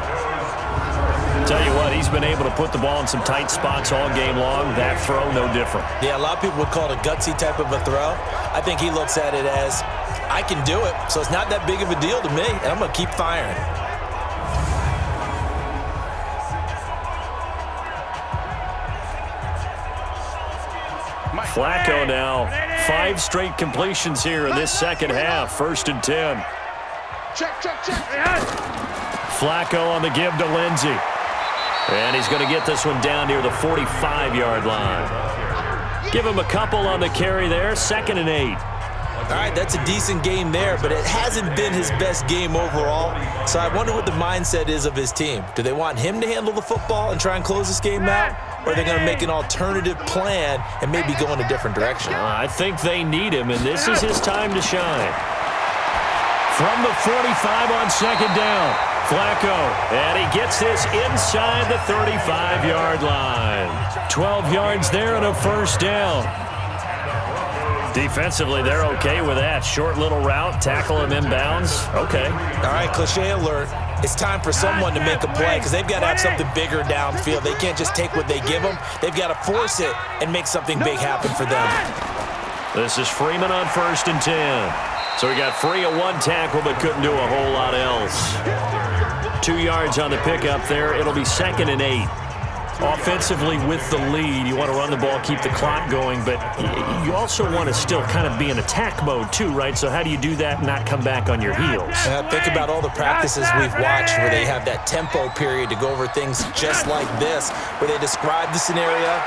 Tell you what, he's been able to put the ball in some tight spots all game long. That throw, no different. Yeah, a lot of people would call it a gutsy type of a throw. I think he looks at it as, I can do it, so it's not that big of a deal to me, and I'm going to keep firing. Flacco now, 5 straight completions here in this second half. 1st and 10. Check. Flacco on the give to Lindsey. And he's going to get this one down near the 45-yard line. Give him a couple on the carry there. 2nd and 8. All right, that's a decent game there, but it hasn't been his best game overall. So I wonder what the mindset is of his team. Do they want him to handle the football and try and close this game out? Or are they going to make an alternative plan and maybe go in a different direction? I think they need him, and this is his time to shine. From the 45 on 2nd down, Flacco, and he gets this inside the 35-yard line. 12 yards there and a first down. Defensively, they're okay with that. Short little route, tackle him inbounds. Okay. All right, cliche alert. It's time for someone to make a play because they've got to have something bigger downfield. They can't just take what they give them. They've got to force it and make something big happen for them. This is Freeman on 1st and 10. So he got free of one tackle but couldn't do a whole lot else. 2 yards on the pickup there. It'll be 2nd and 8. Offensively with the lead, you want to run the ball, keep the clock going, but you also want to still kind of be in attack mode too, right? So how do you do that and not come back on your heels? Think about all the practices we've watched where they have that tempo period to go over things just like this, where they describe the scenario,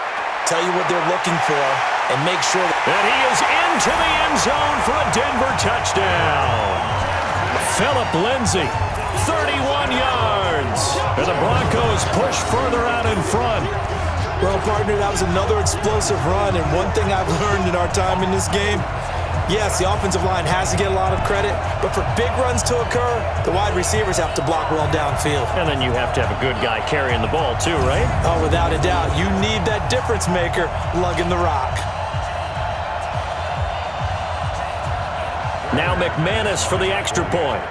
tell you what they're looking for, and make sure that... And he is into the end zone for a Denver touchdown. Phillip Lindsay, 31 yards. And the Broncos push further out in front. Well, partner, that was another explosive run, and one thing I've learned in our time in this game, yes, the offensive line has to get a lot of credit, but for big runs to occur, the wide receivers have to block well downfield. And then you have to have a good guy carrying the ball too, right? Oh, without a doubt. You need that difference maker lugging the rock. Now McManus for the extra point.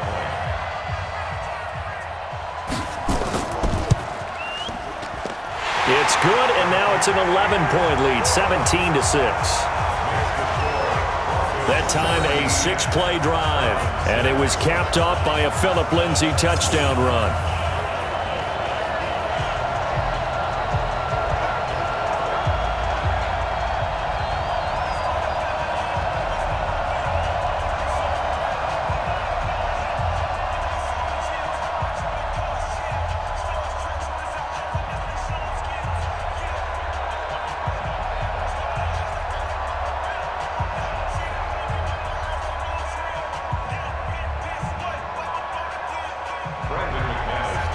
It's good, and now it's an 11-point lead, 17-6. That time a 6-play drive, and it was capped off by a Phillip Lindsay touchdown run.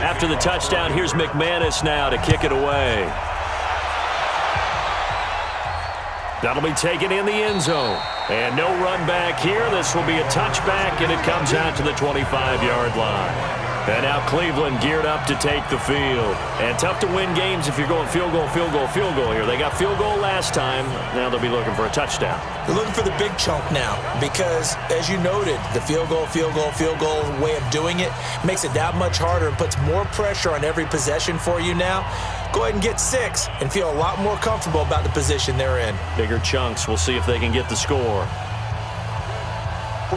After the touchdown, here's McManus now to kick it away. That'll be taken in the end zone. And no run back here. This will be a touchback, and it comes out to the 25-yard line. And now Cleveland geared up to take the field. And tough to win games if you're going field goal, field goal, field goal here. They got field goal last time. Now they'll be looking for a touchdown. They're looking for the big chunk now because, as you noted, the field goal way of doing it makes it that much harder and puts more pressure on every possession for you now. Go ahead and get 6 and feel a lot more comfortable about the position they're in. Bigger chunks. We'll see if they can get the score.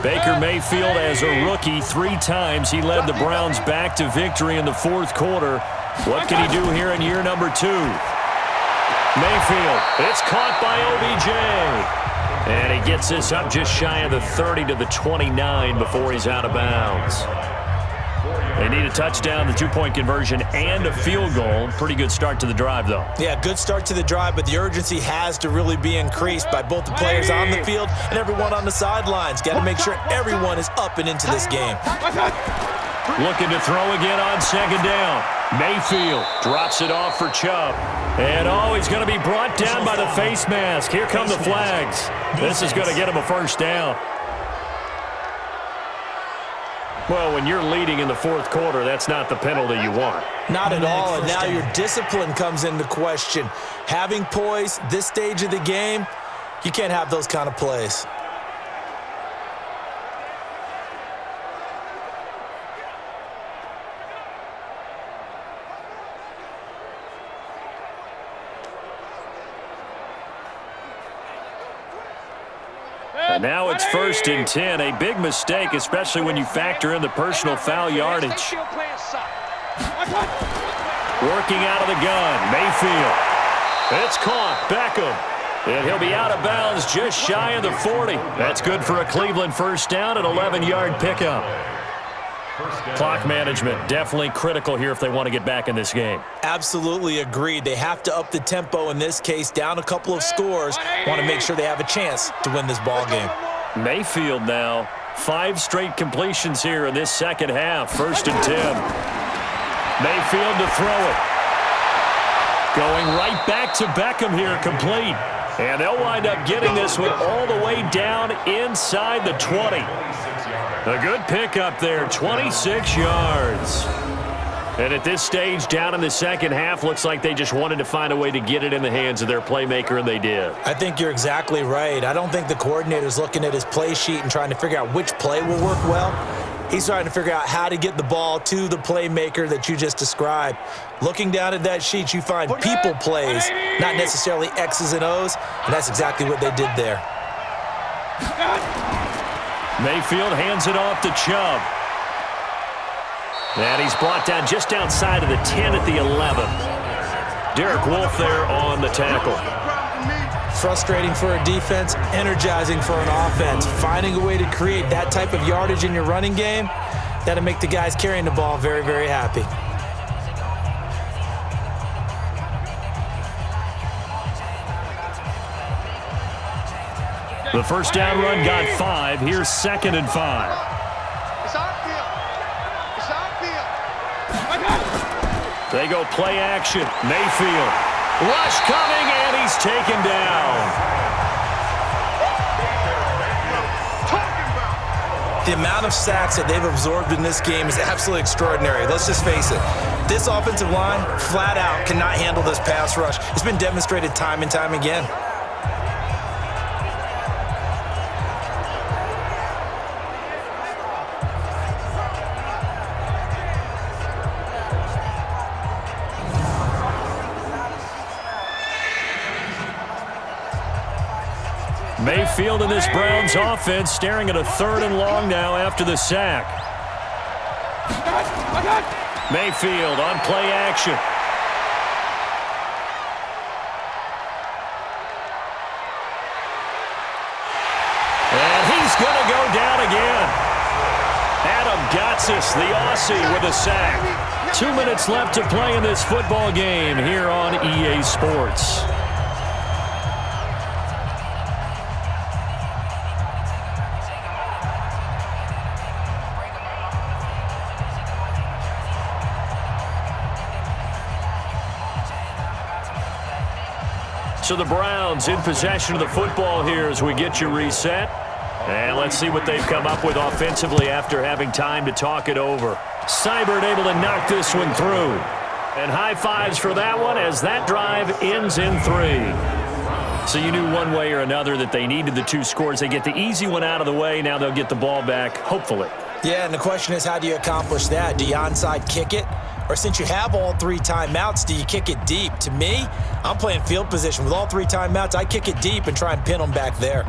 Baker Mayfield, as a rookie, 3 times he led the Browns back to victory in the fourth quarter. What can he do here in year number 2? Mayfield, it's caught by OBJ. And he gets this up just shy of the 30 to the 29 before he's out of bounds. They need a touchdown, the 2-point conversion, and a field goal. Pretty good start to the drive, though. Yeah, good start to the drive, but the urgency has to really be increased by both the players on the field and everyone on the sidelines. Got to make sure everyone is up and into this game. Looking to throw again on second down. Mayfield drops it off for Chubb. And, he's going to be brought down by the face mask. Here come the flags. This is going to get him a first down. Well, when you're leading in the fourth quarter, that's not the penalty you want. Not at all, and now your discipline comes into question. Having poise this stage of the game, you can't have those kind of plays. And now it's 1st and 10. A big mistake, especially when you factor in the personal foul yardage. Working out of the gun, Mayfield. It's caught, Beckham. And he'll be out of bounds just shy of the 40. That's good for a Cleveland first down and 11-yard pickup. Clock management, definitely critical here if they want to get back in this game. Absolutely agreed. They have to up the tempo in this case, down a couple of scores. Want to make sure they have a chance to win this ball game. Mayfield now, 5 straight completions here in this second half. 1st and 10. Mayfield to throw it. Going right back to Beckham here, complete. And they'll wind up getting this one all the way down inside the 20. A good pickup there, 26 yards. And at this stage, down in the second half, looks like they just wanted to find a way to get it in the hands of their playmaker, and they did. I think you're exactly right. I don't think the coordinator's looking at his play sheet and trying to figure out which play will work well. He's trying to figure out how to get the ball to the playmaker that you just described. Looking down at that sheet, you find people plays, not necessarily X's and O's, and that's exactly what they did there. Mayfield hands it off to Chubb. And he's brought down just outside of the 10 at the 11. Derek Wolfe there on the tackle. Frustrating for a defense, energizing for an offense. Finding a way to create that type of yardage in your running game, that'll make the guys carrying the ball very, very happy. The first down run got 5. Here's 2nd and 5. They go play action. Mayfield. Rush coming, and he's taken down. The amount of sacks that they've absorbed in this game is absolutely extraordinary. Let's just face it. This offensive line, flat out, cannot handle this pass rush. It's been demonstrated time and time again. Mayfield in this Browns offense staring at a 3rd and long now after the sack. Mayfield on play action. And he's going to go down again. Adam Gotsis, the Aussie, with a sack. 2 minutes left to play in this football game here on EA Sports. So the Browns in possession of the football here as we get you reset. And let's see what they've come up with offensively after having time to talk it over. Seibert able to knock this one through. And high fives for that one as that drive ends in 3. So you knew one way or another that they needed the 2 scores. They get the easy one out of the way. Now they'll get the ball back, hopefully. Yeah, and the question is, how do you accomplish that? Do you onside kick it? Or since you have all 3 timeouts, do you kick it deep? To me, I'm playing field position. With all 3 timeouts, I kick it deep and try and pin them back there.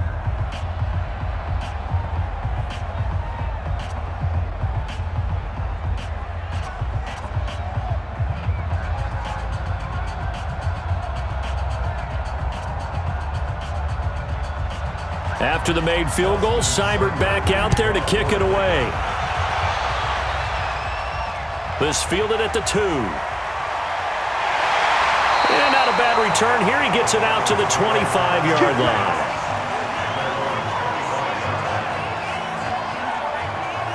After the made field goal, Seibert back out there to kick it away. This fielded at the 2. And not a bad return here. He gets it out to the 25-yard line.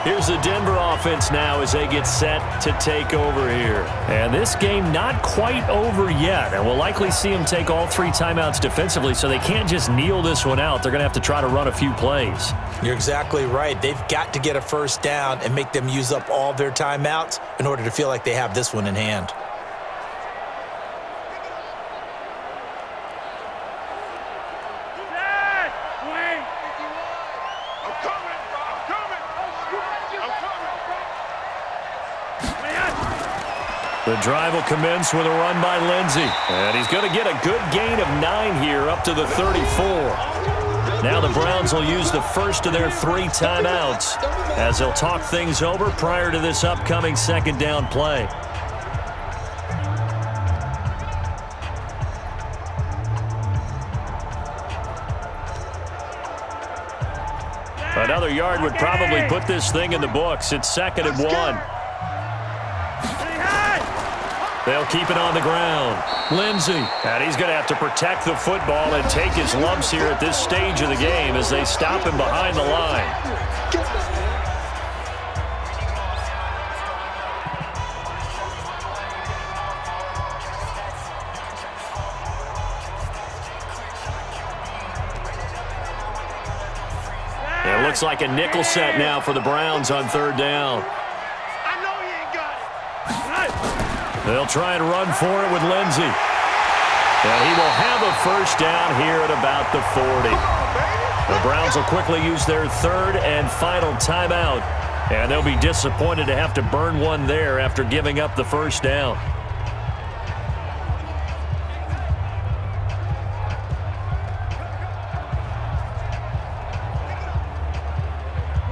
Here's the Denver offense now as they get set to take over here. And this game not quite over yet. And we'll likely see them take all 3 timeouts defensively, so they can't just kneel this one out. They're going to have to try to run a few plays. You're exactly right. They've got to get a first down and make them use up all their timeouts in order to feel like they have this one in hand. The drive will commence with a run by Lindsey. And he's going to get a good gain of 9 here up to the 34. Now the Browns will use the first of their 3 timeouts as they'll talk things over prior to this upcoming second down play. Another yard would probably put this thing in the books. It's 2nd and 1. They'll keep it on the ground. Lindsey. And he's going to have to protect the football and take his lumps here at this stage of the game as they stop him behind the line. It looks like a nickel set now for the Browns on 3rd down. They'll try and run for it with Lindsey. And he will have a first down here at about the 40. The Browns will quickly use their 3rd and final timeout. And they'll be disappointed to have to burn one there after giving up the first down.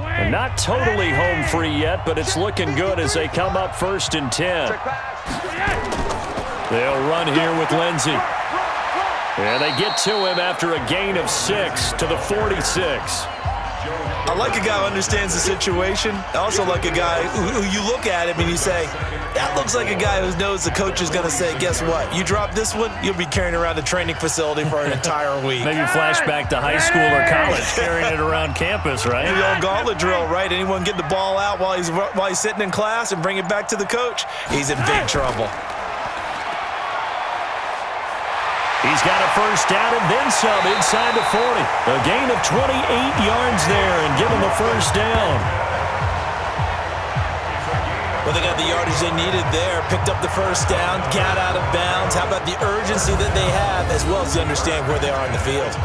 And not totally home free yet, but it's looking good as they come up 1st and 10. They'll run here with Lindsey. And they get to him after a gain of 6 to the 46. I like a guy who understands the situation. I also like a guy who you look at him and you say, that looks like a guy who knows the coach is going to say, guess what? You drop this one, you'll be carrying around the training facility for an entire week. Maybe flashback to high school or college, carrying it around campus, right? The old gauntlet drill, right? Anyone get the ball out while he's sitting in class and bring it back to the coach, he's in big trouble. He's got a first down and then some inside the 40. A gain of 28 yards there and give him a first down. Well, they got the yardage they needed there, picked up the first down, got out of bounds. How about the urgency that they have as well as they understand where they are in the field?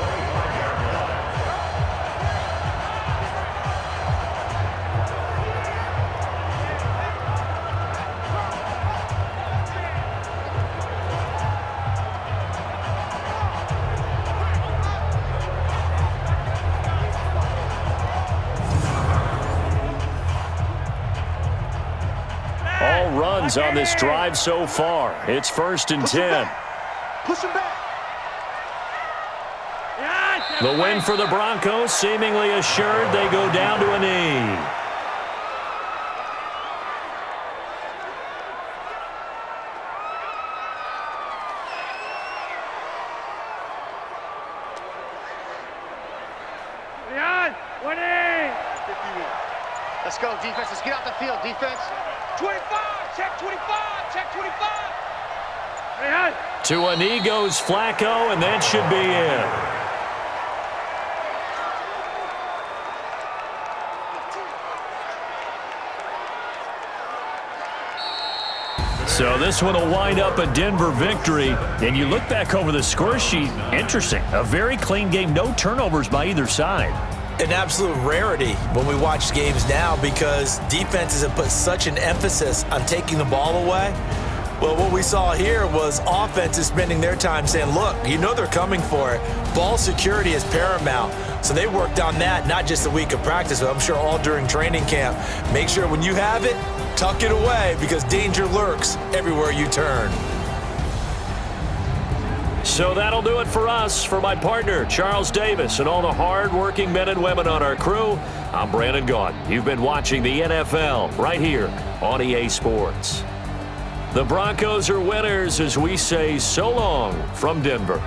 Runs on this drive so far. It's 1st and 10. Push him back. The win for the Broncos seemingly assured. They go down to a knee. Let's go, defense. Let's get out the field, defense. 25, check 25, check 25. To a knee goes Flacco, and that should be it. So this one will wind up a Denver victory. And you look back over the score sheet, interesting. A very clean game, no turnovers by either side. An absolute rarity when we watch games now because defenses have put such an emphasis on taking the ball away. Well, what we saw here was offenses spending their time saying, look, you know they're coming for it. Ball security is paramount. So they worked on that not just a week of practice, but I'm sure all during training camp. Make sure when you have it, tuck it away because danger lurks everywhere you turn. So that'll do it for us. For my partner, Charles Davis, and all the hard-working men and women on our crew, I'm Brandon Gaudin. You've been watching the NFL right here on EA Sports. The Broncos are winners as we say so long from Denver.